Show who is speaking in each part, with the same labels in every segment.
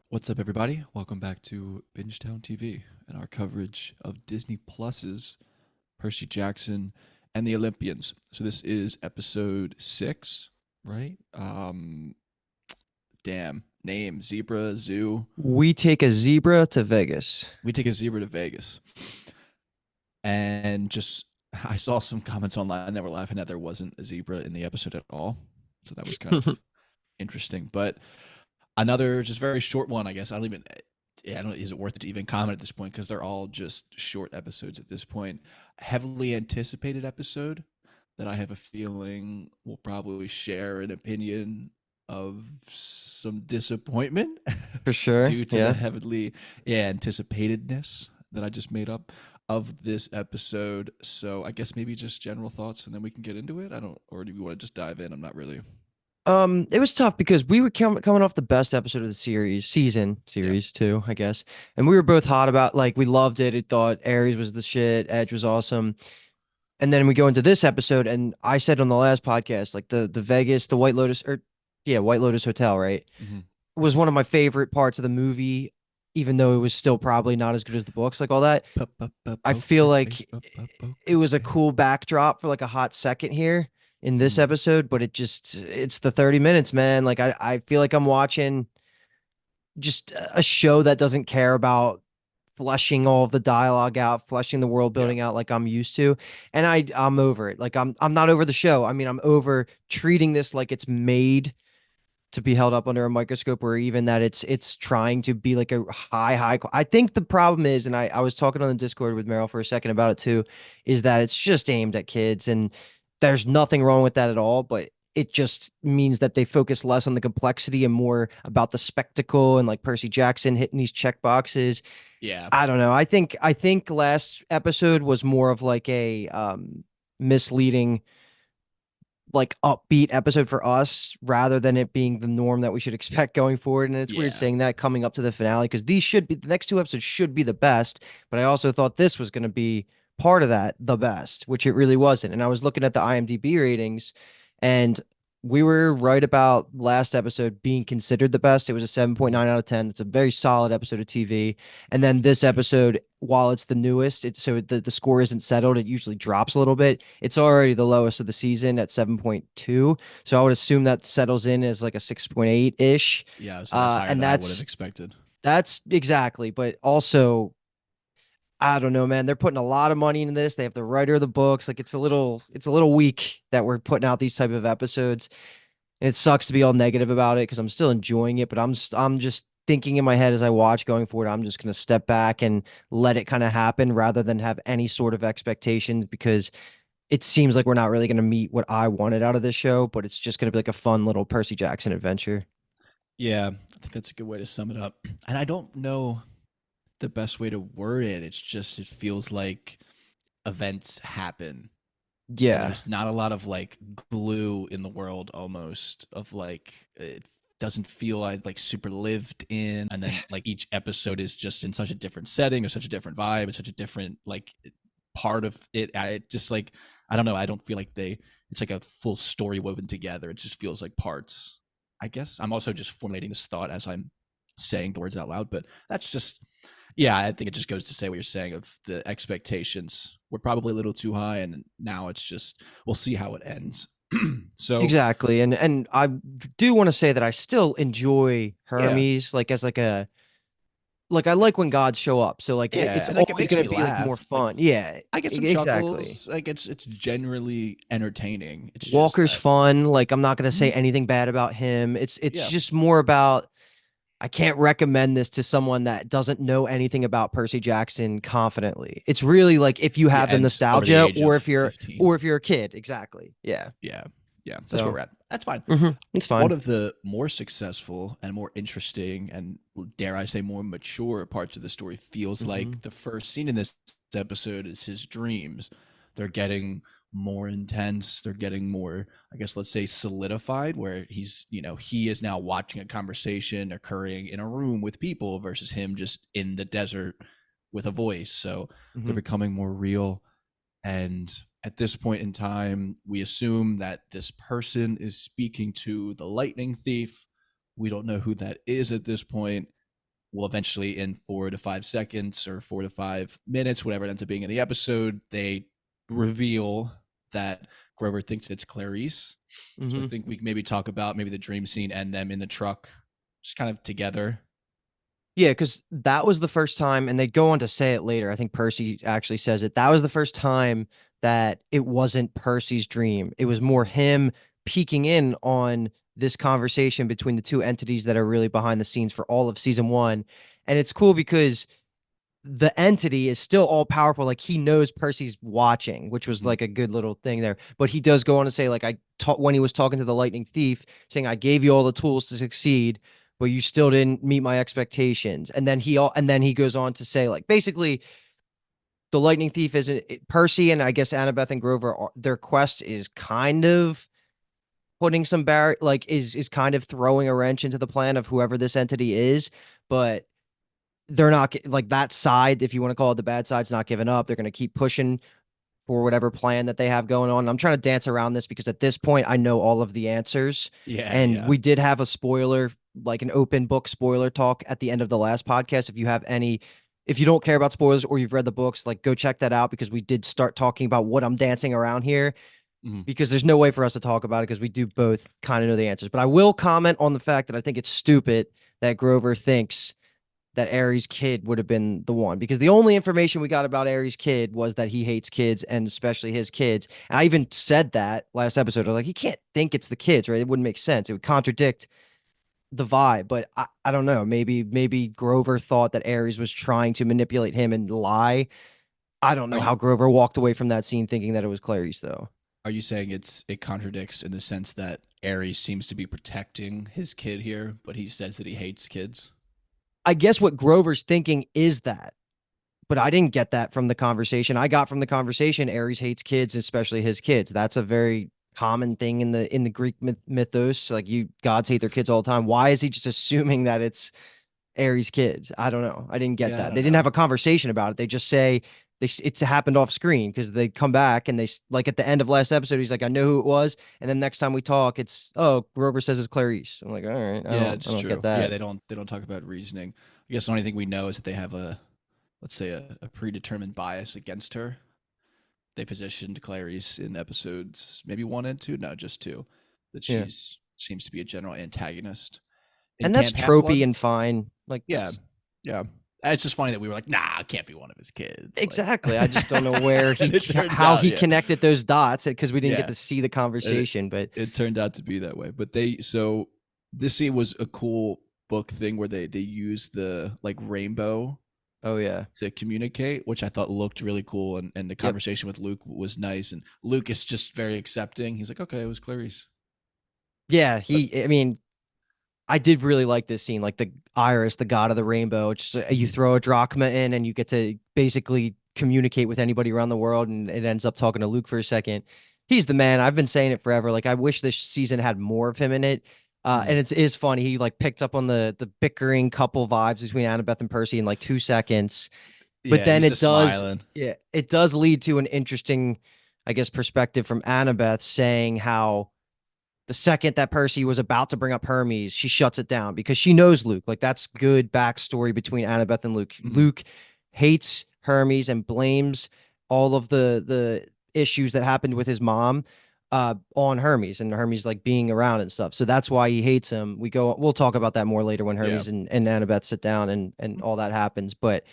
Speaker 1: What's up, everybody? Welcome back to Bingetown TV and our coverage of Disney Plus's Percy Jackson and the Olympians. So this is episode 6, right? Damn name, Zebra Zoo.
Speaker 2: We take a zebra to Vegas.
Speaker 1: We take a zebra to Vegas, and just I saw some comments online that were laughing that there wasn't a zebra in the episode at all. So that was kind of interesting, but another just very short one, I guess. I don't. Is it worth it to even comment at this point? Because they're all just short episodes at this point. Heavily anticipated episode that I have a feeling will probably share an opinion of some disappointment
Speaker 2: For sure.
Speaker 1: due to the
Speaker 2: Yeah.
Speaker 1: heavily anticipatedness that I just made up of this episode. So I guess maybe just general thoughts, and then we can get into it. I don't, or do you want to just dive in? I'm not really.
Speaker 2: It was tough because we were coming off the best episode of the
Speaker 1: Yeah.
Speaker 2: series too, I guess. And we were both hot about we loved it. It thought Ares was the shit, Edge was awesome. And then we go into this episode, and I said on the last podcast, like the Vegas, the White Lotus, or yeah, White Lotus Hotel, right?
Speaker 1: Hmm.
Speaker 2: Was one of my favorite parts of the movie, even though it was still probably not as good as the books, like all that. I feel
Speaker 1: Poker
Speaker 2: like
Speaker 1: face.
Speaker 2: it
Speaker 1: Poker
Speaker 2: was a
Speaker 1: face.
Speaker 2: cool backdrop for like a hot second here in this
Speaker 1: Mhm.
Speaker 2: episode, but it's the 30 minutes, man. Like I feel like I'm watching just a show that doesn't care about fleshing all of the dialogue out, fleshing the world
Speaker 1: Yeah.
Speaker 2: building out like I'm used to. And I'm over it. Like I'm not over the show. I mean, I'm over treating this like it's made to be held up under a microscope, or even that it's trying to be like a I think the problem is, and I was talking on the Discord with Meryl for a second about it too, is that it's just aimed at kids, and there's nothing wrong with that at all, but it just means that they focus less on the complexity and more about the spectacle and like Percy Jackson hitting these check boxes.
Speaker 1: Yeah.
Speaker 2: I don't know. I think last episode was more of like a misleading, like upbeat episode for us rather than it being the norm that we should expect going forward. And it's weird
Speaker 1: Yeah.
Speaker 2: saying that coming up to the finale because these should be the next two episodes should be the best. But I also thought this was going to be part of that, the best, which it really wasn't. And I was looking at the IMDb ratings, and we were right about last episode being considered the best. It was a
Speaker 1: Mhm.
Speaker 2: 7.9 out of 10. It's a very solid episode of TV. And then this
Speaker 1: Yeah.
Speaker 2: episode, while it's the newest, so the score isn't settled. It usually drops a little bit. It's already the lowest of the season at 7.2. So I would assume that settles in as like a 6.8 ish.
Speaker 1: Yeah. So that's higher
Speaker 2: And
Speaker 1: than I would have
Speaker 2: that's
Speaker 1: expected.
Speaker 2: that's exactly. But also, I don't know, man. They're putting a lot of money into this. They have the writer of the books. Like it's a little weak that we're putting out these type of episodes, and it sucks to be all negative about it because I'm still enjoying it. But I'm just thinking in my head as I watch going forward. I'm just gonna step back and let it kind of happen rather than have any sort of expectations because it seems like we're not really going to meet what I wanted out of this show, but it's just going to be like a fun little Percy Jackson adventure.
Speaker 1: Yeah. I think that's a good way to sum it up. And I don't know the best way to word it. It's just, it feels like events happen and
Speaker 2: Yeah.
Speaker 1: there's not a lot of like glue in the world almost of like, it doesn't feel like super lived in. And then like each episode is just in such a different setting or such a different vibe and such a different like part of it. I just like, I don't know. I don't feel like it's like a full story woven together. It just feels like parts. I guess I'm also just formulating this thought as I'm saying the words out loud, but that's just, yeah, I think it just goes to say what you're saying of the expectations were probably a little too high. And now it's just, we'll see how it ends. So,
Speaker 2: Exactly. And I do want to say that I still enjoy
Speaker 1: yeah,
Speaker 2: Hermes like as like I like when gods show up. So like
Speaker 1: yeah.
Speaker 2: it's
Speaker 1: And like it
Speaker 2: always
Speaker 1: makes
Speaker 2: going
Speaker 1: me
Speaker 2: to be like more
Speaker 1: laugh. Like
Speaker 2: fun. Yeah.
Speaker 1: I get some
Speaker 2: Exactly.
Speaker 1: chuckles. Like it's generally entertaining. It's just
Speaker 2: Walker's
Speaker 1: that,
Speaker 2: fun. Like I'm not going to say
Speaker 1: mhm,
Speaker 2: anything bad about him. It's
Speaker 1: yeah.
Speaker 2: just more about I can't recommend this to someone that doesn't know anything about Percy Jackson confidently. It's really like if you
Speaker 1: Yeah,
Speaker 2: have the
Speaker 1: and over the
Speaker 2: nostalgia
Speaker 1: age of
Speaker 2: or
Speaker 1: 15.
Speaker 2: if you're a kid. Exactly. Yeah.
Speaker 1: Yeah. Yeah. That's where
Speaker 2: So,
Speaker 1: we're at. That's fine.
Speaker 2: it's
Speaker 1: One
Speaker 2: fine.
Speaker 1: of the more successful and more interesting and, dare I say, more mature parts of the story feels
Speaker 2: Hmm.
Speaker 1: like the first scene in this episode is his dreams. They're getting more intense. They're getting more, I guess, let's say, solidified, where he is now watching a conversation occurring in a room with people versus him just in the desert with a voice. So they're
Speaker 2: Hmm.
Speaker 1: becoming more real. And at this point in time, we assume that this person is speaking to the lightning thief. We don't know who that is at this point. will eventually, in 4 to 5 seconds or 4 to 5 minutes, whatever it ends up being in the episode, they reveal that Grover thinks it's Clarice. So I
Speaker 2: Hmm.
Speaker 1: think we can maybe talk about maybe the dream scene and them in the truck, just kind of together.
Speaker 2: Yeah, because that was the first time, and they go on to say it later. I think Percy actually says it. That was the first time that it wasn't Percy's dream. It was more him peeking in on this conversation between the two entities that are really behind the scenes for all of season one. And it's cool because the entity is still all powerful. Like he knows Percy's watching, which was
Speaker 1: Mm-hmm.
Speaker 2: like a good little thing there. But he does go on to say, like, I taught when he was talking to the lightning thief, saying, I gave you all the tools to succeed, but you still didn't meet my expectations. And then he goes on to say, like, basically, the lightning thief isn't Percy, and I guess Annabeth and Grover their quest is kind of putting some like is kind of throwing a wrench into the plan of whoever this entity is, but they're not like that side, if you want to call it the bad side's not giving up. They're going to keep pushing for whatever plan that they have going on. I'm trying to dance around this because at this point I know all of the answers.
Speaker 1: Yeah,
Speaker 2: And
Speaker 1: yeah.
Speaker 2: we did have a spoiler, like an open book spoiler talk at the end of the last podcast. If you don't care about spoilers or you've read the books, like go check that out because we did start talking about what I'm dancing around here
Speaker 1: Mm-hmm.
Speaker 2: because there's no way for us to talk about it because we do both kind of know the answers. But I will comment on the fact that I think it's stupid that Grover thinks that Aries' kid would have been the one because the only information we got about Aries' kid was that he hates kids and especially his kids. And I even said that last episode. I was like, he can't think it's the kids, right? It wouldn't make sense. It would contradict the vibe. But I don't know. Maybe Grover thought that Aries was trying to manipulate him and lie. I don't
Speaker 1: Are
Speaker 2: know
Speaker 1: you
Speaker 2: how Grover walked away from that scene thinking that it was Clarice, though.
Speaker 1: are you saying it contradicts in the sense that Ares seems to be protecting his kid here, but he says that he hates kids?
Speaker 2: I guess what Grover's thinking is that, but I didn't get that from the conversation. I got from the conversation Ares hates kids, especially his kids. That's a very common thing in the Greek mythos. Like you gods hate their kids all the time. Why is he just assuming that it's Ares' kids? I don't know. I didn't get
Speaker 1: Yeah, I
Speaker 2: that. They
Speaker 1: don't
Speaker 2: didn't have
Speaker 1: know.
Speaker 2: a conversation about it. They just say it's happened off screen because they come back and they like at the end of last episode he's like I know who it was, and then next time we talk it's oh Grover says it's Clarice. I'm like all right,
Speaker 1: Yeah,
Speaker 2: I
Speaker 1: it's
Speaker 2: don't get
Speaker 1: true. Yeah,
Speaker 2: that.
Speaker 1: they don't talk about reasoning. I guess the only thing we know is that they have let's say a predetermined bias against her. They positioned Clarice in episodes maybe 1 and 2, no, just 2, that
Speaker 2: Yeah,
Speaker 1: she's seems to be a general antagonist. In
Speaker 2: and that's
Speaker 1: Camp Half
Speaker 2: tropey
Speaker 1: Blood,
Speaker 2: and fine. Like
Speaker 1: yeah,
Speaker 2: that's
Speaker 1: yeah. It's just funny that we were like, nah, it can't be one of his kids. Like,
Speaker 2: exactly. I just don't know where
Speaker 1: and
Speaker 2: he
Speaker 1: it turned
Speaker 2: how
Speaker 1: out,
Speaker 2: he
Speaker 1: yeah,
Speaker 2: connected those dots because we didn't get
Speaker 1: yeah,
Speaker 2: to see the
Speaker 1: it,
Speaker 2: conversation. But
Speaker 1: it turned out to be that way. But so this scene was a cool book thing where they used the like rainbow
Speaker 2: oh yeah,
Speaker 1: to communicate, which I thought looked really cool. And the
Speaker 2: yep,
Speaker 1: conversation with Luke was nice. And Luke is just very accepting. He's like, okay, it was Clarice.
Speaker 2: yeah.
Speaker 1: But
Speaker 2: I mean, I did really like this scene, like the Iris, the god of the rainbow. It's just, you
Speaker 1: mhm,
Speaker 2: throw a drachma in, and you get to basically communicate with anybody around the world, and it ends up talking to Luke for a second. He's the man. I've been saying it forever. Like I wish this season had more of him in it. And
Speaker 1: mhm.
Speaker 2: it is funny. He like picked up on the bickering couple vibes between Annabeth and Percy in like 2 seconds. But
Speaker 1: Yeah,
Speaker 2: then
Speaker 1: he's just smiling.
Speaker 2: it does lead to an interesting, I guess, perspective from Annabeth saying how the second that Percy was about to bring up Hermes, she shuts it down because she knows Luke. Like that's good backstory between Annabeth and Luke.
Speaker 1: Mhm.
Speaker 2: Luke hates Hermes and blames all of the issues that happened with his mom on Hermes and Hermes like being around and stuff. So that's why he hates him. We'll talk about that more later when
Speaker 1: Yeah.
Speaker 2: Hermes and Annabeth sit down and all that happens. But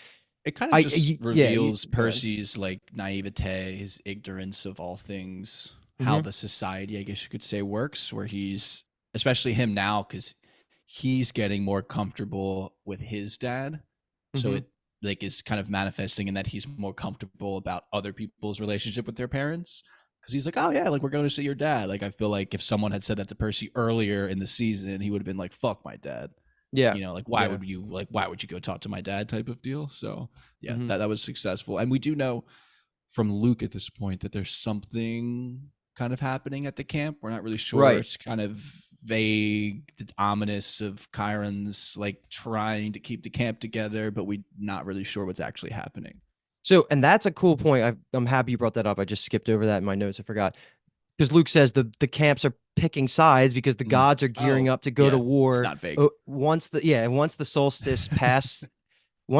Speaker 1: It kind of just
Speaker 2: yeah, you
Speaker 1: reveals
Speaker 2: go ahead.
Speaker 1: Percy's like naivete, his ignorance of all things, how
Speaker 2: Hmm.
Speaker 1: the society, I guess you could say, works, where he's, especially him now, because he's getting more comfortable with his dad. So
Speaker 2: Hmm.
Speaker 1: it like is kind of manifesting in that he's more comfortable about other people's relationship with their parents. Because he's like, oh yeah, like we're going to see your dad. Like I feel like if someone had said that to Percy earlier in the season, he would have been like, fuck my dad.
Speaker 2: Yeah.
Speaker 1: Like
Speaker 2: Yeah.
Speaker 1: why would you go talk to my dad type of deal. So yeah,
Speaker 2: Hmm.
Speaker 1: that was successful. And we do know from Luke at this point that there's something kind of happening at the camp. We're not really sure.
Speaker 2: Right.
Speaker 1: It's kind of vague, it's ominous of Chiron's like trying to keep the camp together, but we're not really sure what's actually happening.
Speaker 2: So, and that's a cool point. I'm happy you brought that up. I just skipped over that in my notes. I forgot. because Luke says the camps are picking sides because the
Speaker 1: Mm.
Speaker 2: gods are gearing
Speaker 1: Oh,
Speaker 2: up to go to
Speaker 1: yeah. It's
Speaker 2: war.
Speaker 1: not fake.
Speaker 2: Once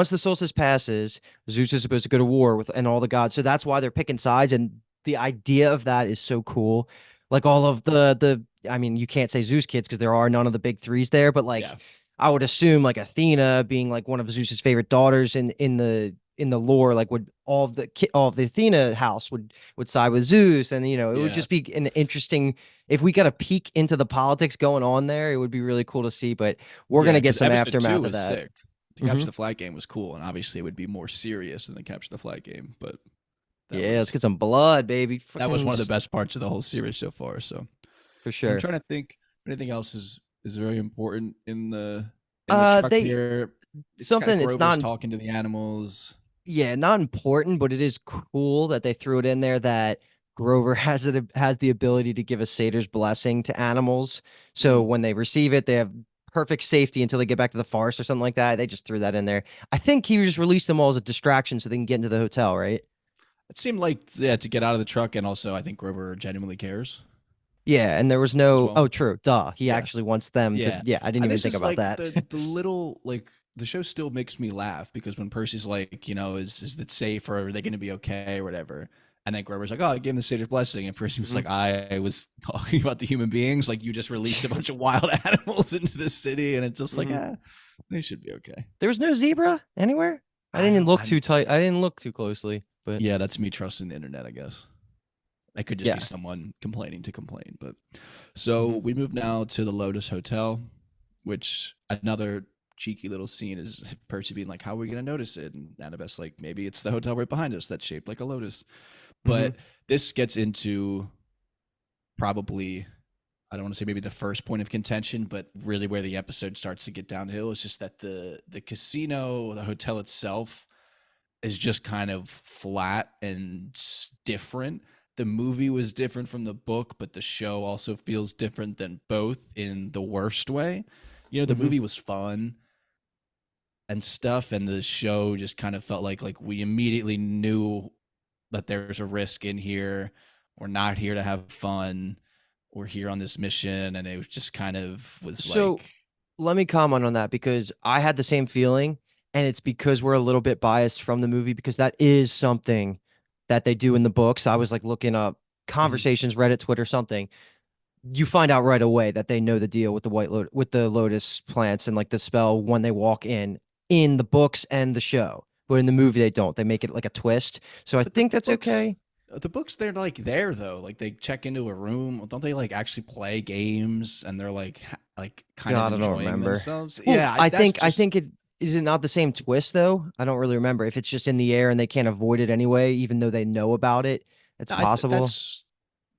Speaker 2: the solstice passes, Zeus is supposed to go to war with and all the gods. So that's why they're picking sides. And the idea of that is so cool. Like all of the I mean, you can't say Zeus kids because there are none of the big threes there, but like
Speaker 1: Yeah.
Speaker 2: I would assume like Athena being like one of Zeus's favorite daughters in the lore, like would all of the Athena house would side with Zeus, and it would
Speaker 1: Yeah.
Speaker 2: just be an interesting if we got a peek into the politics going on there, it would be really cool to see. But we're
Speaker 1: Yeah.
Speaker 2: gonna get
Speaker 1: Because
Speaker 2: some
Speaker 1: episode two
Speaker 2: aftermath of
Speaker 1: was
Speaker 2: that.
Speaker 1: sick. The
Speaker 2: Hmm.
Speaker 1: Capture the Flag game was cool, and obviously it would be more serious than the Capture the Flag game, but that
Speaker 2: Yeah, let's
Speaker 1: was
Speaker 2: get some blood, baby.
Speaker 1: that was
Speaker 2: Fucking
Speaker 1: one of the best parts of the whole series so far. So
Speaker 2: for
Speaker 1: I'm
Speaker 2: sure.
Speaker 1: trying to think if anything else is very important in the truck
Speaker 2: They
Speaker 1: here. It's got
Speaker 2: something it's
Speaker 1: Grover's
Speaker 2: not
Speaker 1: talking to the animals.
Speaker 2: yeah, not important, but it is cool that they threw it in there that Grover has the ability to give a satyr's blessing to animals. So
Speaker 1: Mm.
Speaker 2: when they receive it, they have perfect safety until they get back to the forest or something like that. They just threw that in there. I think he just released them all as a distraction so they can get into the hotel, right?
Speaker 1: It seemed like yeah to get out of the truck, and also I think Grover genuinely cares
Speaker 2: Yeah, and there was
Speaker 1: as
Speaker 2: no
Speaker 1: well.
Speaker 2: oh true, duh. He
Speaker 1: Yeah,
Speaker 2: actually wants them to
Speaker 1: yeah.
Speaker 2: yeah, I didn't
Speaker 1: And
Speaker 2: even
Speaker 1: this
Speaker 2: think
Speaker 1: is
Speaker 2: about
Speaker 1: like
Speaker 2: that.
Speaker 1: the little like the show still makes me laugh because when Percy's like, is it safe or are they going to be okay or whatever, and then Grover's like, oh, I gave him the satyr blessing, and Percy was
Speaker 2: Mhm.
Speaker 1: like, I was talking about the human beings, like you just released a bunch of wild animals into the city, and it's just like,
Speaker 2: Mhm.
Speaker 1: they should be okay.
Speaker 2: There was no zebra anywhere? I
Speaker 1: I
Speaker 2: didn't
Speaker 1: don't.
Speaker 2: look
Speaker 1: I
Speaker 2: too tight. I didn't look too closely, but
Speaker 1: Yeah, that's me trusting the internet, I guess. That could just be
Speaker 2: yeah.
Speaker 1: someone complaining to complain. But so
Speaker 2: Mhm.
Speaker 1: we move now to the Lotus Hotel, which another cheeky little scene is Percy being like, "How are we going to notice it?" And Annabeth's like, "Maybe it's the hotel right behind us that's shaped like a lotus."
Speaker 2: Mhm.
Speaker 1: But this gets into probably I don't want to say maybe the first point of contention, but really where the episode starts to get downhill is just that the casino, the hotel itself is just kind of flat and different. The movie was different from the book, but the show also feels different than both in the worst way. The
Speaker 2: Mhm.
Speaker 1: movie was fun and stuff, and the show just kind of felt like we immediately knew that there's a risk in here. We're not here to have fun. We're here on this mission, and it was just kind of was
Speaker 2: So
Speaker 1: like,
Speaker 2: let me comment on that because I had the same feeling, and it's because we're a little bit biased from the movie because that is something that they do in the books. I was like looking up
Speaker 1: mhm.
Speaker 2: conversations, Reddit, Twitter, something. You find out right away that they know the deal with with the lotus plants and like the spell when they walk in the books and the show. But in the movie they don't. They make it like a twist. So I
Speaker 1: But the
Speaker 2: think that's
Speaker 1: books,
Speaker 2: okay.
Speaker 1: the books, they're like there though. Like they check into a room. Don't they like actually play games and they're like kind of
Speaker 2: God, I don't
Speaker 1: enjoying
Speaker 2: remember.
Speaker 1: themselves?
Speaker 2: Well,
Speaker 1: Yeah,
Speaker 2: I
Speaker 1: that's
Speaker 2: think I
Speaker 1: just
Speaker 2: think it is it not the same twist though? I don't really remember if it's just in the air and they can't avoid it anyway, even though they know about it. It's possible.
Speaker 1: that's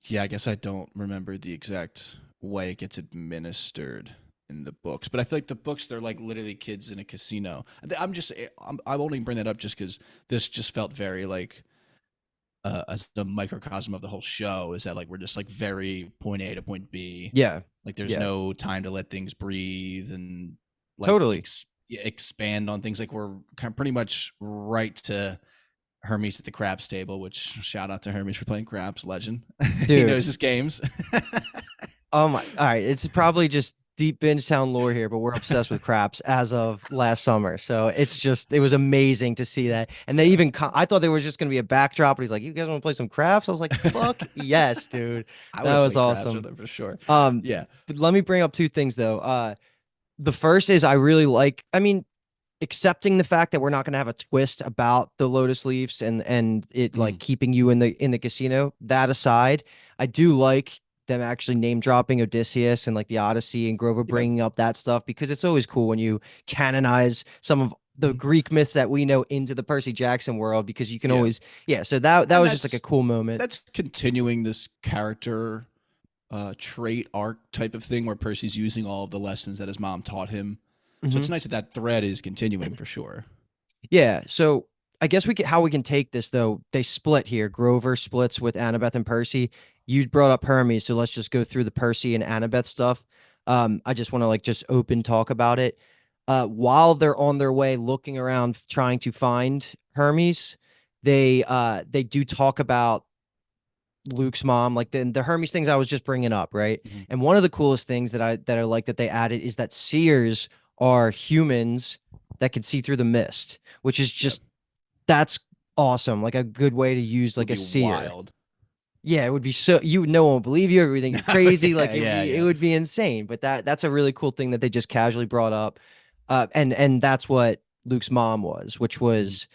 Speaker 1: yeah. I guess I don't remember the exact way it gets administered in the books, but I feel like the books they're like literally kids in a casino. I'm only bring that up just because this just felt very like as the microcosm of the whole show is that like we're just like very point A to point B.
Speaker 2: Yeah.
Speaker 1: Like there's
Speaker 2: Yeah.
Speaker 1: no time to let things breathe and like
Speaker 2: Totally.
Speaker 1: expand on things. Like we're kind of pretty much right to Hermes at the craps table, which shout out to Hermes for playing craps, legend. He
Speaker 2: Dude.
Speaker 1: knows his games.
Speaker 2: Oh my. All right. It's probably just deep binge town lore here, but we're obsessed with craps as of last summer. So it was amazing to see that. And they
Speaker 1: Yeah,
Speaker 2: even, I thought there was just going to be a backdrop, but he's like, you guys want to play some crafts? I was like, fuck yes, dude.
Speaker 1: I would
Speaker 2: That
Speaker 1: have
Speaker 2: was
Speaker 1: played craps with
Speaker 2: awesome.
Speaker 1: him for sure.
Speaker 2: Um,
Speaker 1: Yeah.
Speaker 2: but let me bring up two things though. The first is I really like, I mean, accepting the fact that we're not going to have a twist about the lotus leaves and it like
Speaker 1: Mhm.
Speaker 2: keeping you in the casino. That aside, I do like them actually name dropping Odysseus and like the Odyssey and Grover
Speaker 1: Yeah.
Speaker 2: bringing up that stuff because it's always cool when you canonize some of the
Speaker 1: Mhm.
Speaker 2: Greek myths that we know into the Percy Jackson world because you can
Speaker 1: Yeah.
Speaker 2: always yeah. So that
Speaker 1: And
Speaker 2: was just like a cool moment.
Speaker 1: that's continuing this character trait arc type of thing where Percy's using all of the lessons that his mom taught him. So
Speaker 2: Hmm.
Speaker 1: it's nice that that thread is continuing for sure.
Speaker 2: Yeah, so I guess how we can take this though. They split here. Grover splits with Annabeth and Percy. You brought up Hermes, so let's just go through the Percy and Annabeth stuff. I just want to like just open talk about it. While they're on their way looking around trying to find Hermes, they do talk about Luke's mom, like the Hermes things I was just bringing up, right?
Speaker 1: Mhm.
Speaker 2: And one of the coolest things that I like that they added is that seers are humans that can see through the mist, which is
Speaker 1: Yep.
Speaker 2: just that's awesome. Like a good way to use
Speaker 1: Would
Speaker 2: like a
Speaker 1: be
Speaker 2: seer.
Speaker 1: wild.
Speaker 2: Yeah, it would be so you no one would believe you, everything you're crazy.
Speaker 1: Yeah,
Speaker 2: Like
Speaker 1: yeah,
Speaker 2: it
Speaker 1: yeah.
Speaker 2: would be insane. But that's a really cool thing that they just casually brought up. And that's what Luke's mom was, which
Speaker 1: Mhm.
Speaker 2: was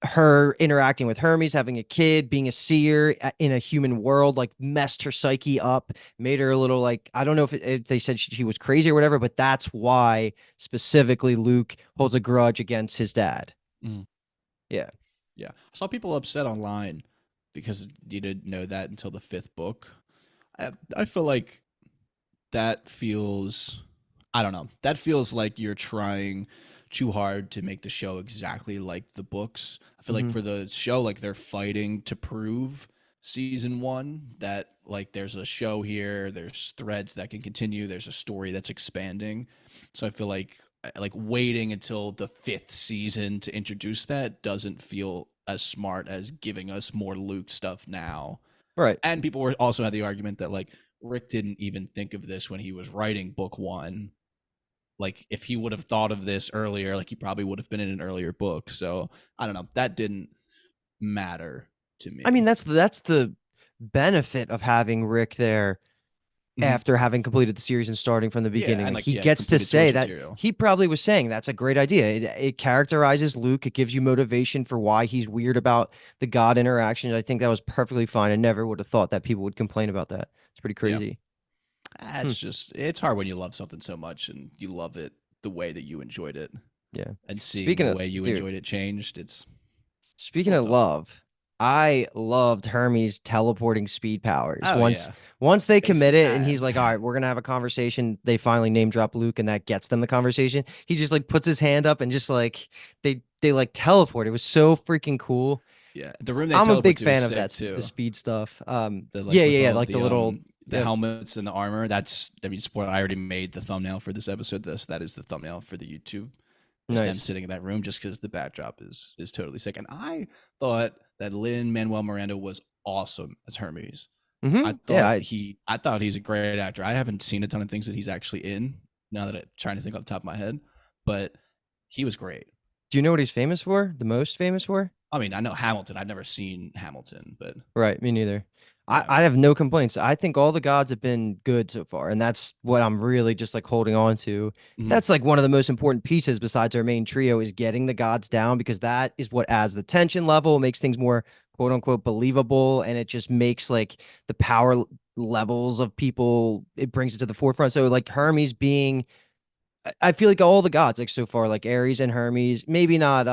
Speaker 2: her interacting with Hermes, having a kid, being a seer in a human world, like messed her psyche up, made her a little like I don't know if they said she was crazy or whatever, but that's why specifically Luke holds a grudge against his dad.
Speaker 1: Mhm.
Speaker 2: Yeah.
Speaker 1: Yeah. I saw people upset online because you didn't know that until the fifth book. I feel like that feels, I don't know, that feels like you're trying too hard to make the show exactly like the books. I feel like
Speaker 2: Hmm.
Speaker 1: for the show, like they're fighting to prove season one that like there's a show here, there's threads that can continue, there's a story that's expanding. So I feel like waiting until the fifth season to introduce that doesn't feel as smart as giving us more Luke stuff now.
Speaker 2: Right.
Speaker 1: And people were also had the argument that like Rick didn't even think of this when he was writing book one. Like if he would have thought of this earlier, like he probably would have been in an earlier book. So I don't know. That didn't matter to
Speaker 2: I mean,
Speaker 1: me.
Speaker 2: that's the benefit of having Rick there
Speaker 1: Mhm.
Speaker 2: after having completed the series and starting from the
Speaker 1: Yeah,
Speaker 2: beginning.
Speaker 1: and
Speaker 2: Like
Speaker 1: like
Speaker 2: he
Speaker 1: yeah,
Speaker 2: gets to
Speaker 1: completed
Speaker 2: say
Speaker 1: source
Speaker 2: that
Speaker 1: material.
Speaker 2: he probably was saying that's a great idea. It characterizes Luke. It gives you motivation for why he's weird about the God interaction. I think that was perfectly fine. I never would have thought that people would complain about that. It's pretty
Speaker 1: Yeah,
Speaker 2: crazy. Hmm.
Speaker 1: it's just it's hard when you love something so much and you love it the way that you enjoyed it,
Speaker 2: Yeah.
Speaker 1: and seeing
Speaker 2: Speaking
Speaker 1: the
Speaker 2: of,
Speaker 1: way you
Speaker 2: dude,
Speaker 1: enjoyed it changed. It's a
Speaker 2: speaking
Speaker 1: little
Speaker 2: of
Speaker 1: tough.
Speaker 2: love, I loved Hermes teleporting speed powers.
Speaker 1: Oh
Speaker 2: Once
Speaker 1: yeah,
Speaker 2: once they
Speaker 1: space
Speaker 2: commit it and he's
Speaker 1: time.
Speaker 2: like, "All right, we're gonna have a conversation." They finally name drop Luke and that gets them the conversation. He just like puts his hand up and just like they like teleport. It was so freaking cool.
Speaker 1: Yeah, the room they
Speaker 2: I'm a
Speaker 1: teleport
Speaker 2: big
Speaker 1: to is
Speaker 2: fan of
Speaker 1: sick
Speaker 2: that the
Speaker 1: too.
Speaker 2: speed stuff.
Speaker 1: The
Speaker 2: Yeah,
Speaker 1: like
Speaker 2: yeah,
Speaker 1: with
Speaker 2: yeah,
Speaker 1: all of
Speaker 2: like the little
Speaker 1: the
Speaker 2: yep,
Speaker 1: helmets and the armor. That's I mean, spoiler. I already made the thumbnail for this episode. This that is the thumbnail for the YouTube. Is them
Speaker 2: nice.
Speaker 1: sitting in that room just because the backdrop is totally sick. And I thought that Lin Manuel Miranda was awesome as Hermes.
Speaker 2: Yeah,
Speaker 1: I thought he's a great actor. I haven't seen a ton of things that he's actually in. Now that I'm trying to think off the top of my head, but he was great.
Speaker 2: do you know what he's famous for? The most famous for?
Speaker 1: I mean, I know Hamilton. I've never seen Hamilton, but
Speaker 2: Right, me neither.
Speaker 1: yeah.
Speaker 2: I have no complaints. I think all the gods have been good so far, and that's what I'm really just like holding on to.
Speaker 1: Mhm.
Speaker 2: That's like one of the most important pieces besides our main trio is getting the gods down because that is what adds the tension level, makes things more quote unquote believable, and it just makes like the levels of people, it brings it to the forefront. So like Hermes being I feel like all the gods like so far, like Ares and Hermes, maybe not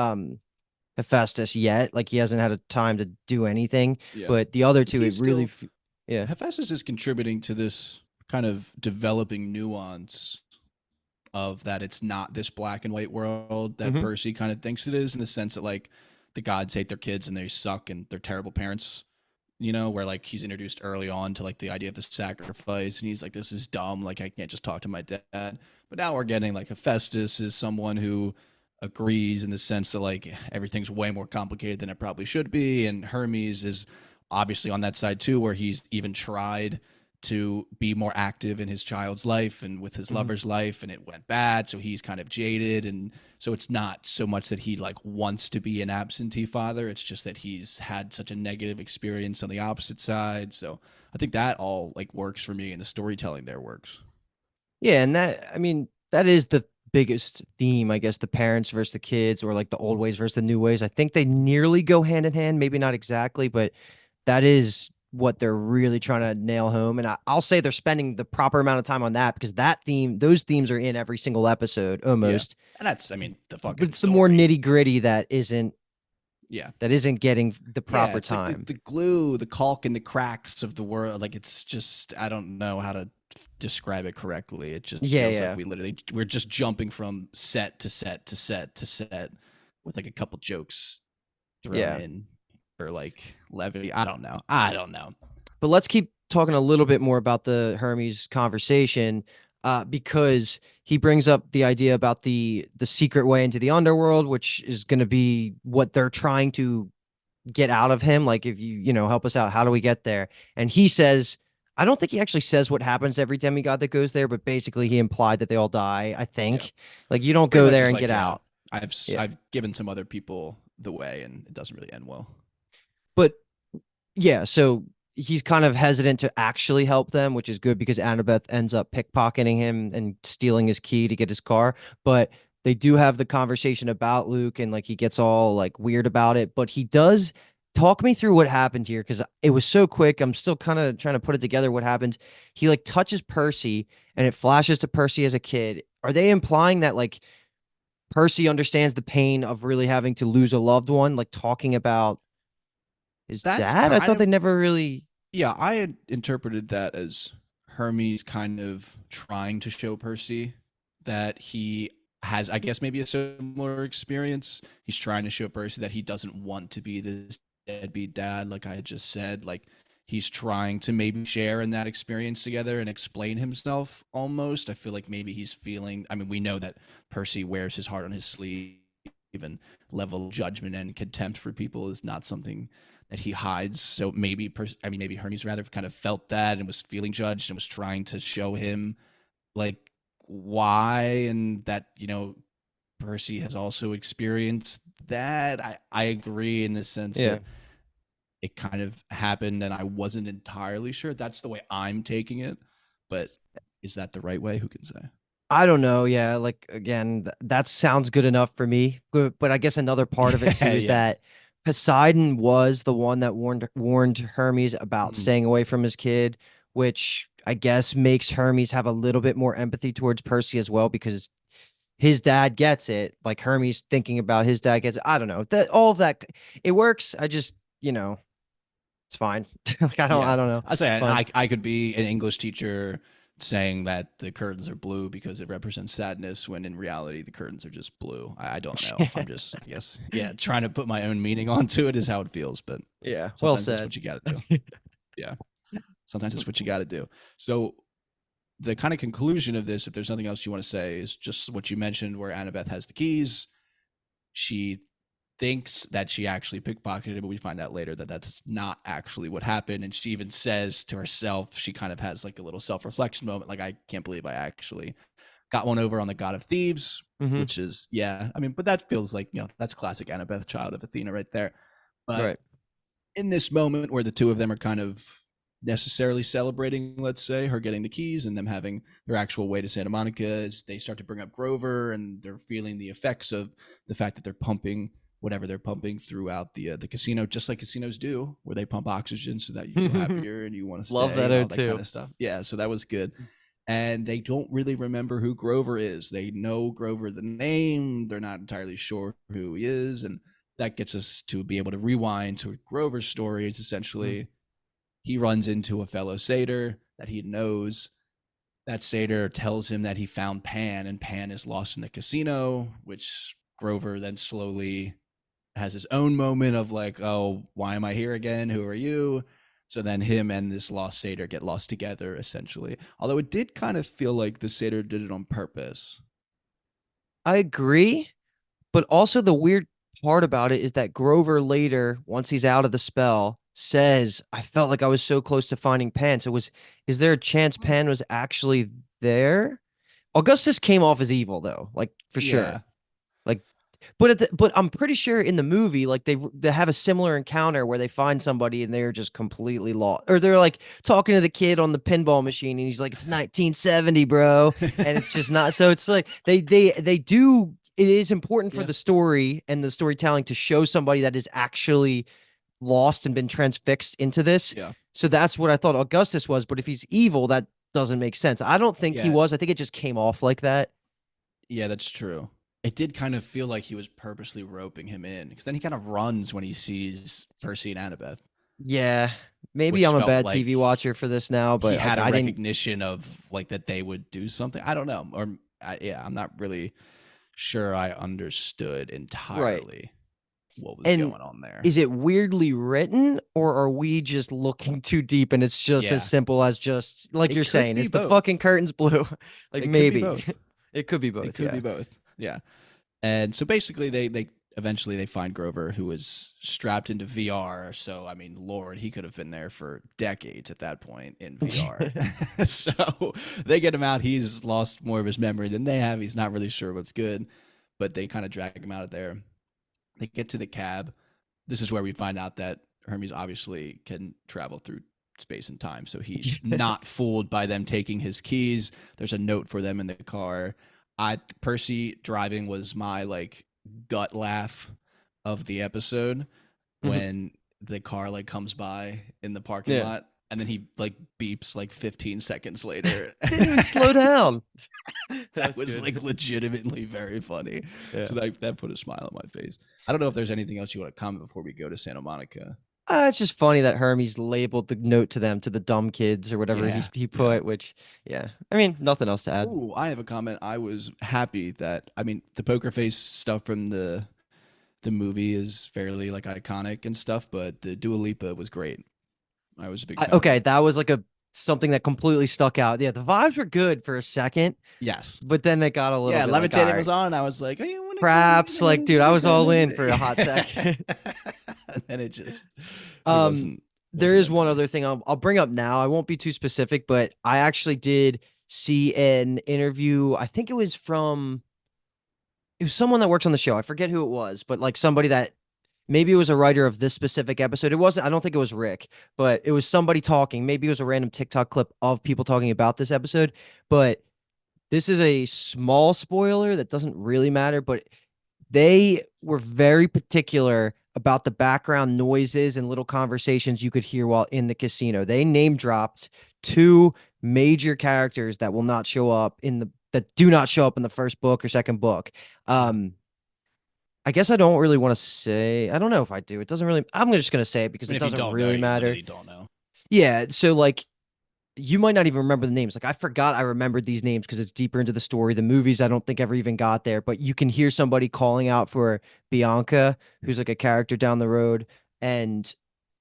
Speaker 2: Hephaestus yet. Like he hasn't had a time to do anything,
Speaker 1: Yeah.
Speaker 2: but the other
Speaker 1: But
Speaker 2: two, it
Speaker 1: he's
Speaker 2: really,
Speaker 1: still
Speaker 2: yeah.
Speaker 1: Hephaestus is contributing to this kind of developing nuance of that it's not this black and white world that
Speaker 2: Hmm.
Speaker 1: Percy kind of thinks it is, in the sense that like the gods hate their kids and they suck and they're terrible parents. You know, where like he's introduced early on to like the idea of the sacrifice, and he's like, "This is dumb. Like I can't just talk to my dad." But now we're getting like Hephaestus is someone who agrees in the sense that like everything's way more complicated than it probably should be, and Hermes is obviously on that side too, where he's even tried to be more active in his child's life and with his
Speaker 2: Hmm.
Speaker 1: lover's life, and it went bad, so he's kind of jaded. And so it's not so much that he like wants to be an absentee father, it's just that he's had such a negative experience on the opposite side. So I think that all like works for me, and the storytelling there works.
Speaker 2: Yeah, and that I mean that is the biggest theme, I guess, the parents versus the kids, or like the old ways versus the new ways. I think they nearly go hand in hand, maybe not exactly, but that is what they're really trying to nail home. And I'll say they're spending the proper amount of time on that because that theme, those themes are in every single episode
Speaker 1: Yeah,
Speaker 2: almost.
Speaker 1: and that's I mean the
Speaker 2: But
Speaker 1: fucking
Speaker 2: it's the more
Speaker 1: story.
Speaker 2: nitty gritty
Speaker 1: Yeah.
Speaker 2: that isn't getting the
Speaker 1: Yeah,
Speaker 2: proper
Speaker 1: it's like
Speaker 2: time.
Speaker 1: the glue, the caulk, and the cracks of the world. Like it's just I don't know how to describe it correctly. It just
Speaker 2: Yeah,
Speaker 1: feels like
Speaker 2: yeah,
Speaker 1: we're just jumping from set to set to set to set with like a couple jokes thrown
Speaker 2: yeah.
Speaker 1: in for like levity. I don't know. I don't know.
Speaker 2: But let's keep talking a little bit more about the Hermes conversation, because he brings up the idea about the secret way into the underworld, which is going to be what they're trying to get out of him? Like, if you help us out, how do we get there? And he says, I don't think he actually says what happens every demigod that goes there, but basically he implied that they all die, I
Speaker 1: Yeah,
Speaker 2: think. Like, you don't
Speaker 1: pretty
Speaker 2: go
Speaker 1: much
Speaker 2: there
Speaker 1: is
Speaker 2: and
Speaker 1: like,
Speaker 2: get
Speaker 1: yeah,
Speaker 2: out. Yeah.
Speaker 1: I've given some other people the way, and it doesn't really end well.
Speaker 2: But yeah, so he's kind of hesitant to actually help them, which is good because Annabeth ends up pickpocketing him and stealing his key to get his car. But they do have the conversation about Luke and like he gets all like weird about it. But he does talk me through what happened here because it was so quick. I'm still kind of trying to put it together what happens. He like touches Percy and it flashes to Percy as a kid. Are they implying that like Percy understands the pain of really having to lose a loved one, like talking about his
Speaker 1: That's
Speaker 2: dad? I
Speaker 1: kind
Speaker 2: thought
Speaker 1: of,
Speaker 2: they never really.
Speaker 1: yeah, I had interpreted that as Hermes kind of trying to show Percy that he has, I guess, maybe a similar experience. He's trying to show Percy that he doesn't want to be this deadbeat dad, like I had just said. Like he's trying to maybe share in that experience together and explain himself almost. I feel like maybe he's feeling, I mean, we know that Percy wears his heart on his sleeve, and level of judgment and contempt for people is not something that he hides. So maybe, I mean, maybe Hermes rather kind of felt that and was feeling judged and was trying to show him like why, and that Percy has also experienced that. I agree in the sense
Speaker 2: Yeah.
Speaker 1: that it kind of happened, and I wasn't entirely sure. That's the way I'm taking it, but is that the right way? Who can say?
Speaker 2: I don't know. Yeah, like again, that sounds good enough for me. But I guess another part of it too
Speaker 1: Yeah,
Speaker 2: is
Speaker 1: yeah.
Speaker 2: that Poseidon was the one that warned Hermes about
Speaker 1: Mm.
Speaker 2: staying away from his kid, which I guess makes Hermes have a little bit more empathy towards Percy as well because his dad gets it. Like Hermes thinking about his dad gets it. I don't know. That all of that it works. I just, it's fine. Like I
Speaker 1: Yeah,
Speaker 2: don't know.
Speaker 1: I say
Speaker 2: It's fine.
Speaker 1: I could be an English teacher saying that the curtains are blue because it represents sadness, when in reality the curtains are just blue. I don't know. I'm just, I guess, yeah, trying to put my own meaning onto it is how it feels, but
Speaker 2: Yeah, well
Speaker 1: sometimes that's
Speaker 2: said.
Speaker 1: what you got to do. Yeah, sometimes that's what you got to do. So the kind of conclusion of this, if there's nothing else you want to say, is just what you mentioned, where Annabeth has the keys. She thinks that she actually pickpocketed it, but we find out later that that's not actually what happened. And she even says to herself, she kind of has like a little self reflection moment, like, I can't believe I actually got one over on the God of Thieves,
Speaker 2: Hmm.
Speaker 1: which is, yeah, I mean, but that feels like, that's classic Annabeth, child of Athena right there. But
Speaker 2: Right.
Speaker 1: in this moment where the two of them are kind of necessarily celebrating, let's say, her getting the keys and them having their actual way to Santa Monica, as they start to bring up Grover and they're feeling the effects of the fact that they're pumping whatever they're pumping throughout the casino, just like casinos do, where they pump oxygen so that you feel happier and you want to
Speaker 2: Love
Speaker 1: stay
Speaker 2: that
Speaker 1: and
Speaker 2: O
Speaker 1: all that kind
Speaker 2: too.
Speaker 1: of stuff. Yeah, so that was good. And they don't really remember who Grover is. They know Grover the name, they're not entirely sure who he is, and that gets us to be able to rewind to Grover's story. It's essentially he runs into a fellow satyr that he knows. That satyr tells him that he found Pan, and Pan is lost in the casino, which Grover then slowly has his own moment of like, oh, why am I here again? Who are you? So then him and this lost satyr get lost together, essentially. Although it did kind of feel like the satyr did it on purpose.
Speaker 2: I agree, but also the weird part about it is that Grover later, once he's out of the spell, says, "I felt like I was so close to finding Pan." So is there a chance Pan was actually there? Augustus came off as evil though, like for sure.
Speaker 1: Yeah.
Speaker 2: Like, but I'm pretty sure in the movie, like they have a similar encounter where they find somebody and they're just completely lost, or they're like talking to the kid on the pinball machine and he's like, "It's 1970, bro," and it's just not. So it's like they do. It is important for
Speaker 1: Yeah.
Speaker 2: the story and the storytelling to show somebody that is actually lost and been transfixed into this.
Speaker 1: Yeah.
Speaker 2: So that's what I thought Augustus was. But if he's evil, that doesn't make sense. I don't think he
Speaker 1: Yeah.
Speaker 2: was. I think it just came off like that.
Speaker 1: Yeah, that's true. It did kind of feel like he was purposely roping him in, because then he kind of runs when he sees Percy and Annabeth,
Speaker 2: Yeah, maybe
Speaker 1: which
Speaker 2: I'm a
Speaker 1: felt
Speaker 2: bad
Speaker 1: like
Speaker 2: TV watcher for this now,
Speaker 1: he
Speaker 2: but like
Speaker 1: had a
Speaker 2: I didn't.
Speaker 1: recognition of like that they would do something. I don't know, or yeah, I'm not really sure I understood
Speaker 2: Right.
Speaker 1: entirely what was
Speaker 2: And
Speaker 1: going on there.
Speaker 2: is it weirdly written or are we just looking too deep and it's just as
Speaker 1: Yeah,
Speaker 2: simple as just like
Speaker 1: it
Speaker 2: you're
Speaker 1: could
Speaker 2: saying,
Speaker 1: be
Speaker 2: is the
Speaker 1: both.
Speaker 2: fucking curtains blue? Like
Speaker 1: It could be
Speaker 2: maybe
Speaker 1: both.
Speaker 2: it could be
Speaker 1: It
Speaker 2: both.
Speaker 1: could be
Speaker 2: Yeah.
Speaker 1: both. Yeah. And so basically, they eventually they find Grover, who is strapped into VR. So I mean, Lord, he could have been there for decades at that point in VR. So they get him out. He's lost more of his memory than they have. He's not really sure what's good, but they kind of drag him out of there. They get to the cab. This is where we find out that Hermes obviously can travel through space and time. So he's not fooled by them taking his keys. There's a note for them in the car. Percy driving was my like gut laugh of the episode when the car like comes by in the parking
Speaker 2: Yeah.
Speaker 1: lot and then he like beeps like 15 seconds later.
Speaker 2: Didn't even slow down.
Speaker 1: That was like legitimately very funny.
Speaker 2: Yeah.
Speaker 1: So that put a smile on my face. I don't know if there's anything else you want to comment before we go to Santa Monica.
Speaker 2: It's just funny that Hermes labeled the note to them, to the dumb kids or whatever
Speaker 1: Yeah,
Speaker 2: he
Speaker 1: yeah.
Speaker 2: put, which, yeah. I mean, nothing else to add.
Speaker 1: Ooh, I have a comment. I was happy that I mean the poker face stuff from the movie is fairly like iconic and stuff, but the Dua Lipa was great. I was a big fan of
Speaker 2: Okay,
Speaker 1: that.
Speaker 2: that was like something that completely stuck out. Yeah, the vibes were good for a second,
Speaker 1: Yes.
Speaker 2: but then they got a little
Speaker 1: Yeah,
Speaker 2: bit like, all
Speaker 1: Levitating was
Speaker 2: right,
Speaker 1: on. And I was like, oh, you want to
Speaker 2: perhaps, like, dude, I was all in for a
Speaker 1: go?
Speaker 2: hot second.
Speaker 1: And then it
Speaker 2: Um, there
Speaker 1: wasn't
Speaker 2: is
Speaker 1: meant to
Speaker 2: one
Speaker 1: be.
Speaker 2: other thing I'll bring up now. I won't be too specific, but I actually did see an interview. I think it was someone that works on the show. I forget who it was, but like somebody that maybe it was a writer of this specific episode. It wasn't, I don't think it was Rick, but it was somebody talking. Maybe it was a random TikTok clip of people talking about this episode. But this is a small spoiler that doesn't really matter, but they were very particular about the background noises and little conversations you could hear while in the casino. They name dropped two major characters that will not show up in the that do not show up in the first book or second book. Um, I guess I don't really want to say. I don't know if I do. It doesn't really. I'm just gonna say it because
Speaker 1: I mean,
Speaker 2: it
Speaker 1: if you
Speaker 2: doesn't
Speaker 1: don't know,
Speaker 2: really
Speaker 1: you
Speaker 2: matter.
Speaker 1: literally don't know.
Speaker 2: Yeah. So like you might not even remember the names. Like I forgot I remembered these names because it's deeper into the story. The movies I don't think ever even got there, but you can hear somebody calling out for Bianca, who's like a character down the road, and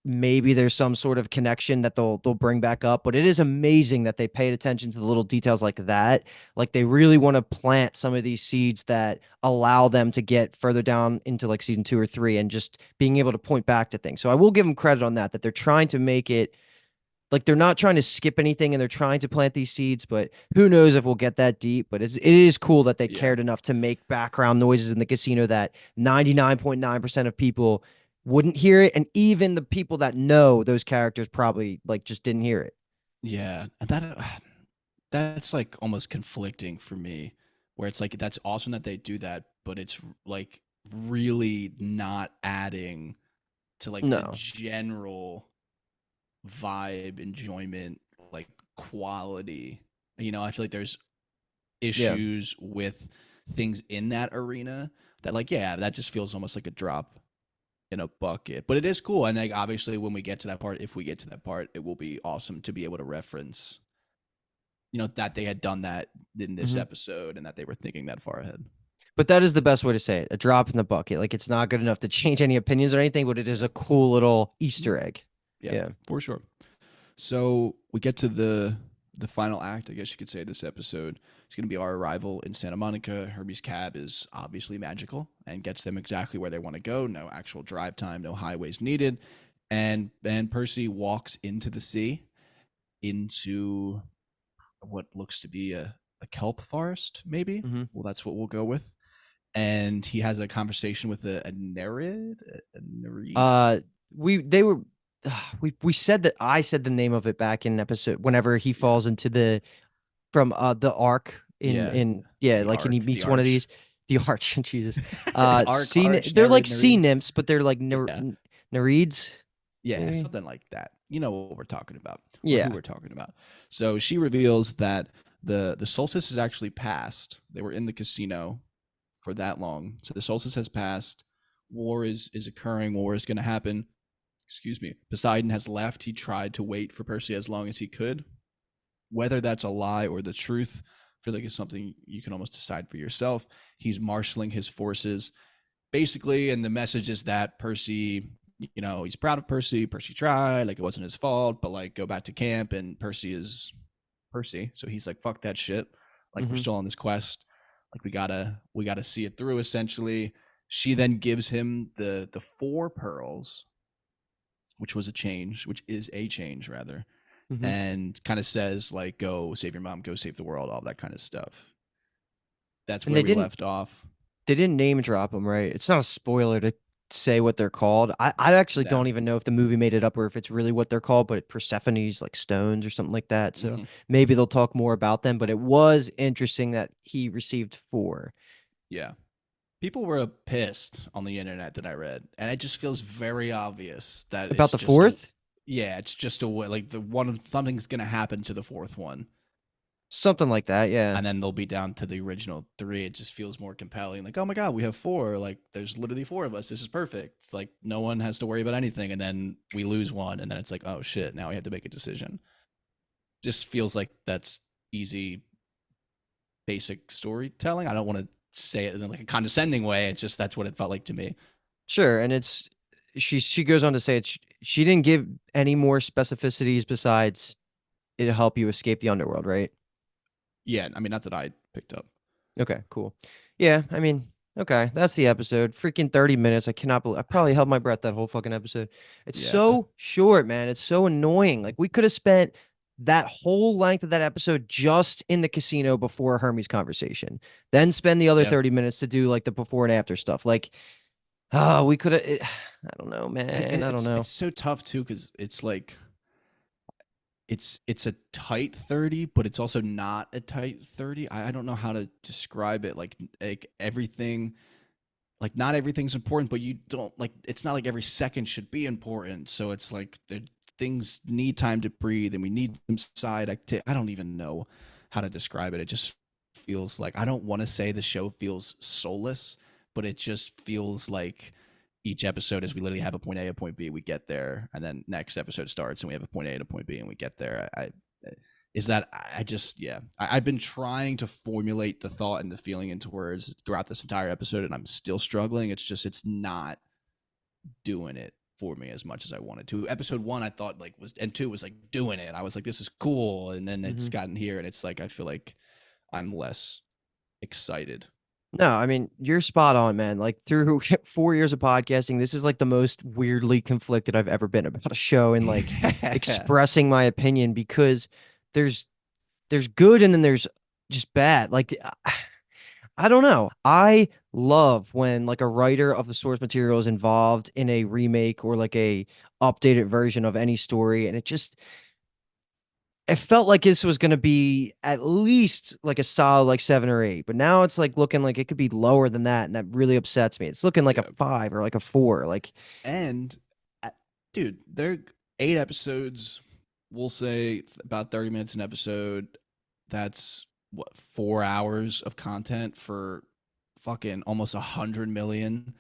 Speaker 2: maybe there's some sort of connection that they'll bring back up. But it is amazing that they paid attention to the little details like that. Like they really want to plant some of these seeds that allow them to get further down into like season 2 or 3 and just being able to point back to things. So I will give them credit on that they're trying to make it like they're not trying to skip anything and they're trying to plant these seeds, but who knows if we'll get that deep. But it is cool that they
Speaker 1: Yeah.
Speaker 2: cared enough to make background noises in the casino that 99.9% of people wouldn't hear it. And even the people that know those characters probably like just didn't hear it.
Speaker 1: Yeah. And that's like almost conflicting for me, where it's like that's awesome that they do that, but it's like really not adding to like the
Speaker 2: No.
Speaker 1: general vibe, enjoyment, like quality. You know, I feel like there's
Speaker 2: Yeah.
Speaker 1: issues with things in that arena that like yeah, that just feels almost like a drop in a bucket. But it is cool. And like obviously when we get to that part, if we get to that part, it will be awesome to be able to reference, you know, that they had done that in this
Speaker 2: hmm
Speaker 1: episode and that they were thinking that far ahead.
Speaker 2: But that is the best way to say it. A drop in the bucket. Like it's not good enough to change any opinions or anything, but it is
Speaker 1: Yeah.
Speaker 2: a cool little Easter
Speaker 1: Yeah.
Speaker 2: egg.
Speaker 1: Yeah,
Speaker 2: Yeah.
Speaker 1: for sure. So we get to the final act, I guess you could say, this episode. It's going to be our arrival in Santa Monica. Herbie's cab is obviously magical and gets them exactly where they want to go. No actual drive time, no highways needed. And Percy walks into the sea, into what looks to be a kelp forest, maybe.
Speaker 2: hmm
Speaker 1: Well, that's what we'll go with. And he has a conversation with a nereid, a nereid.
Speaker 2: Uh, we they were we said that I said the name of it back in episode whenever he
Speaker 1: Yeah,
Speaker 2: falls into the arc in
Speaker 1: yeah.
Speaker 2: yeah,
Speaker 1: The
Speaker 2: like and he
Speaker 1: arc, the
Speaker 2: meets one of
Speaker 1: arch.
Speaker 2: these the arch Jesus
Speaker 1: Arc, arch,
Speaker 2: they're like
Speaker 1: nereid,
Speaker 2: sea
Speaker 1: nereid.
Speaker 2: nymphs but they're like
Speaker 1: Yeah.
Speaker 2: nereids
Speaker 1: Yeah,
Speaker 2: maybe
Speaker 1: something like that. You know what we're talking about, or who
Speaker 2: yeah
Speaker 1: we're talking about. So she reveals that the solstice has actually passed. They were in the casino for that long, so the solstice has passed. War is occurring. War is going to happen. Excuse me. Poseidon has left. He tried to wait for Percy as long as he could. Whether that's a lie or the truth, I feel like it's something you can almost decide for yourself. He's marshaling his forces basically, and the message is that Percy, you know, he's proud of Percy. Percy tried, like it wasn't his fault, but like go back to camp, and Percy is Percy, so he's like, fuck that shit. Like we're
Speaker 2: hmm
Speaker 1: still on this quest. Like we gotta see it through essentially. She then gives him the four pearls, which is a change rather,
Speaker 2: Hmm.
Speaker 1: and kind of says like, "Go save your mom, go save the world," all that kind of stuff. That's
Speaker 2: And
Speaker 1: where we left off.
Speaker 2: they didn't name drop them, right? It's not a spoiler to say what they're called. I actually
Speaker 1: No.
Speaker 2: don't even know if the movie made it up or if it's really what they're called, but Persephone's like stones or something like that. So
Speaker 1: Hmm.
Speaker 2: maybe they'll talk more about them. But it was interesting that he received four.
Speaker 1: Yeah. People were pissed on the internet that I read, and it just feels very obvious that
Speaker 2: About
Speaker 1: it's
Speaker 2: the
Speaker 1: just a
Speaker 2: fourth?
Speaker 1: yeah, it's just a way like the one something's gonna happen to the fourth one,
Speaker 2: Something like that, yeah.
Speaker 1: and then they'll be down to the original three. It just feels more compelling. Like, oh my god, we have four. Like, there's literally four of us. This is perfect. It's like no one has to worry about anything, and then we lose one, and then it's like, oh shit, now we have to make a decision. Just feels like that's easy, basic storytelling. I don't want to say it in like a condescending way. It's just that's what it felt like to me.
Speaker 2: Sure. And she goes on to say she didn't give any more specificities besides it'll help you escape the underworld, right?
Speaker 1: Yeah, I mean, not that I picked up.
Speaker 2: Okay, cool. Yeah, I mean, okay, that's the episode. Freaking 30 minutes. I cannot believe I probably held my breath that whole fucking episode. It's
Speaker 1: Yeah,
Speaker 2: so short, man. It's so annoying. Like we could have spent that whole length of that episode just in the casino before Hermes conversation. Then spend the other
Speaker 1: yeah.
Speaker 2: 30 minutes to do like the before and after stuff. Like, oh, we could have I don't know,
Speaker 1: And
Speaker 2: man. I don't
Speaker 1: it's
Speaker 2: know.
Speaker 1: so tough too because it's like it's a tight 30, but it's also not a tight 30. I don't know how to describe it. Like everything, like not everything's important, but you don't like it's not like every second should be important. So it's like the things need time to breathe, and we need some side activity. I don't even know how to describe it. It just feels like I don't want to say the show feels soulless, but it just feels like each episode is we literally have a point A, a point B, we get there, and then next episode starts and we have a point A and a point B and we get there. I is that I just yeah I've been trying to formulate the thought and the feeling into words throughout this entire episode, and I'm still struggling. It's just it's not doing it for me as much as I wanted to. Episode one I thought like was and two was like doing it. I was like this is cool, and then it's
Speaker 2: Mhm.
Speaker 1: gotten here and it's like I feel like I'm less excited.
Speaker 2: No, I mean, you're spot on, man. Like through 4 years of podcasting, this is like the most weirdly conflicted I've ever been about a show and like expressing my opinion because there's there's good and then there's just bad. Like I don't know. I love when like a writer of the source material is involved in a remake or like a updated version of any story and it felt like this was going to be at least like a solid like 7 or 8, but now it's like looking like it could be lower than that, and that really upsets me. It's looking like a
Speaker 1: Yeah.
Speaker 2: 5 or like a 4. Like,
Speaker 1: And uh, dude, they're 8 episodes. We'll say about 30 minutes an episode. That's what 4 hours of content for fucking almost 100 million.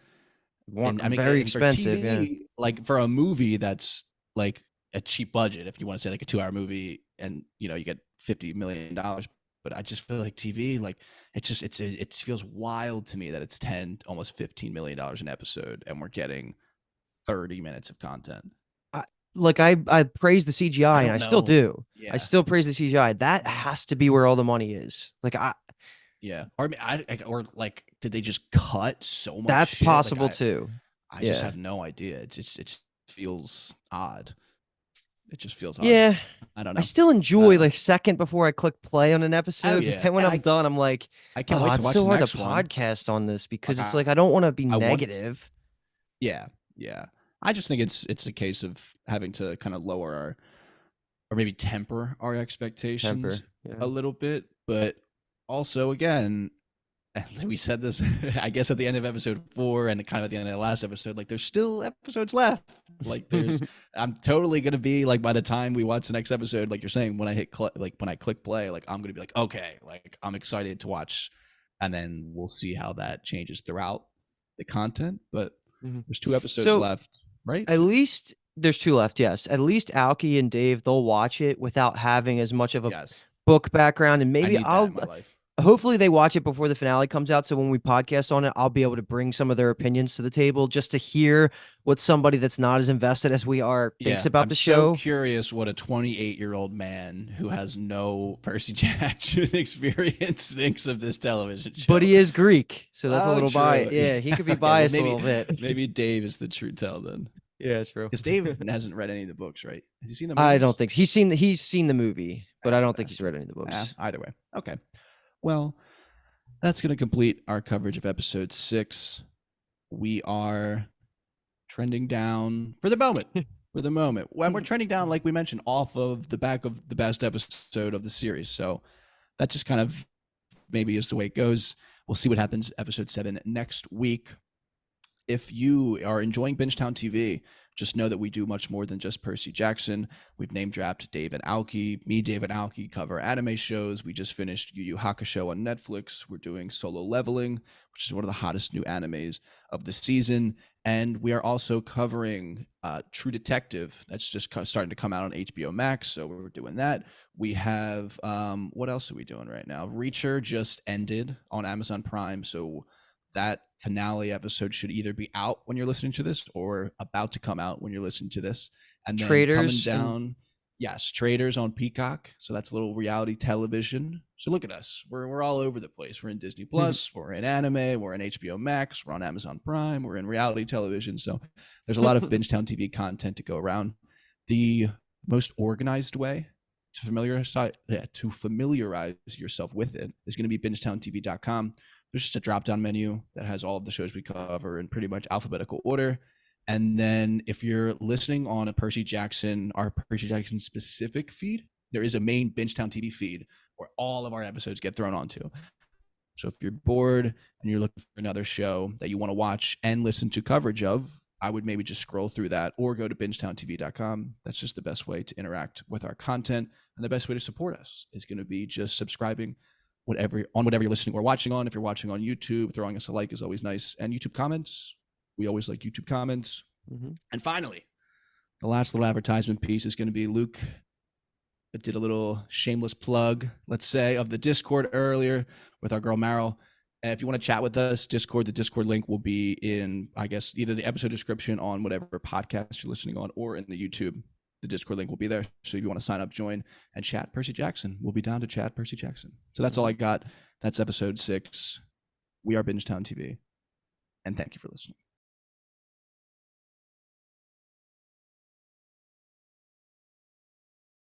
Speaker 1: And I mean,
Speaker 2: very
Speaker 1: and for
Speaker 2: expensive. Yeah.
Speaker 1: TV, like for a movie that's like a cheap budget, if you want to say like a 2 hour movie, and you get $50 million. But I just feel like TV, like it feels wild to me that it's 10, almost $15 million an episode, and we're getting 30 minutes of content.
Speaker 2: I, like I praise the CGI
Speaker 1: I
Speaker 2: and I
Speaker 1: don't
Speaker 2: still
Speaker 1: know.
Speaker 2: do. I
Speaker 1: Yeah,
Speaker 2: still praise the CGI. That has to be where all the money is. Like
Speaker 1: yeah. Or I mean, or like, did they just cut so much
Speaker 2: that's
Speaker 1: shit? Like
Speaker 2: possible too.
Speaker 1: I just
Speaker 2: Yeah.
Speaker 1: have no idea. It just feels odd. It just feels odd.
Speaker 2: Yeah.
Speaker 1: I don't
Speaker 2: I
Speaker 1: know.
Speaker 2: still
Speaker 1: I don't
Speaker 2: enjoy
Speaker 1: know.
Speaker 2: the second before I click play on an
Speaker 1: Oh
Speaker 2: episode, but
Speaker 1: yeah,
Speaker 2: then when
Speaker 1: and
Speaker 2: I'm done, I'm like,
Speaker 1: I can't
Speaker 2: oh,
Speaker 1: wait to
Speaker 2: it's
Speaker 1: watch
Speaker 2: so
Speaker 1: the
Speaker 2: hard to
Speaker 1: next one.
Speaker 2: podcast on this
Speaker 1: Like
Speaker 2: because it's like I don't want to be
Speaker 1: I want
Speaker 2: negative.
Speaker 1: yeah, yeah. I just think it's a case of having to kind of lower our or maybe temper our expectations
Speaker 2: Temper. Yeah.
Speaker 1: a little bit, but also again, we said this I guess at the end of episode 4 and kind of at the end of the last episode, like there's still episodes left. Like there's I'm totally going to be like by the time we watch the next episode, like you're saying, when I like when I click play, like I'm going to be like okay, like I'm excited to watch, and then we'll see how that changes throughout the content, but
Speaker 2: Mhm.
Speaker 1: there's 2 episodes
Speaker 2: So
Speaker 1: left, right?
Speaker 2: at least there's two left. Yes. At least Alki and Dave, they'll watch it without having as much of a
Speaker 1: Yes.
Speaker 2: book background. And
Speaker 1: I
Speaker 2: maybe
Speaker 1: need that in my life.
Speaker 2: hopefully they watch it before the finale comes out. So when we podcast on it, I'll be able to bring some of their opinions to the table just to hear what somebody that's not as invested as we are thinks
Speaker 1: Yeah,
Speaker 2: about
Speaker 1: I'm
Speaker 2: the
Speaker 1: so
Speaker 2: show.
Speaker 1: curious what a 28-year-old man who has no Percy Jackson experience thinks of this television
Speaker 2: But
Speaker 1: show.
Speaker 2: he is Greek, so that's a
Speaker 1: Oh,
Speaker 2: little bias.
Speaker 1: true.
Speaker 2: Yeah, he could be
Speaker 1: Okay, well
Speaker 2: biased a
Speaker 1: maybe
Speaker 2: little bit.
Speaker 1: maybe Dave is the true tell then,
Speaker 2: Yeah, true.
Speaker 1: because Dave hasn't read any of the books, right? Has he seen the
Speaker 2: I don't
Speaker 1: movies?
Speaker 2: think he's seen the movie, but I don't think he's
Speaker 1: Bastard.
Speaker 2: read any of the books.
Speaker 1: Either way, okay. Well, that's going to complete our coverage of episode 6. We are trending down for the moment. For the moment, when we're trending down, like we mentioned, off of the back of the best episode of the series. So that just kind of maybe is the way it goes. We'll see what happens episode 7 next week. If you are enjoying Bingetown TV, just know that we do much more than just Percy Jackson. We've name dropped Dave and Aoki. Me, Dave, and Aoki cover anime shows. We just finished Yu Yu Hakusho on Netflix. We're doing Solo Leveling, which is one of the hottest new animes of the season. And we are also covering True Detective. That's just starting to come out on HBO Max. So we're doing that. We have, what else are we doing right now? Reacher just ended on Amazon Prime. So that finale episode should either be out when you're listening to this or about to come out when you're listening to this. And then coming
Speaker 2: Traders and
Speaker 1: down, yes, Traders on Peacock. So that's a little reality television. So look at us. We're all over the place. We're in Disney Plus, we're in anime, we're in HBO Max, we're on Amazon Prime, we're in reality television. So there's a lot of Bingetown TV content to go around. The most organized way to familiarize yourself with it is going to be bingetowntv.com. There's just a drop down menu that has all of the shows we cover in pretty much alphabetical order. And then if you're listening on a Percy Jackson, our Percy Jackson specific feed, there is a main Bingetown TV feed where all of our episodes get thrown onto. So if you're bored and you're looking for another show that you want to watch and listen to coverage of, I would maybe just scroll through that or go to bingetowntv.com. That's just the best way to interact with our content. And the best way to support us is going to be just subscribing whatever you're listening or watching on. If you're watching on YouTube, throwing us a like is always nice. And YouTube comments, we always like YouTube comments. And finally, the last little advertisement piece is going to be Luke did a little shameless plug, let's say, of the Discord earlier with our girl Meryl. And if you want to chat with us, the Discord link will be in, I guess, either the episode description on whatever podcast you're listening on or in the YouTube. The Discord link will be there. So if you want to sign up, join, and chat Percy Jackson, we'll be down to chat Percy Jackson. So that's all I got. That's episode 6. We are Bingetown TV. And thank you for listening.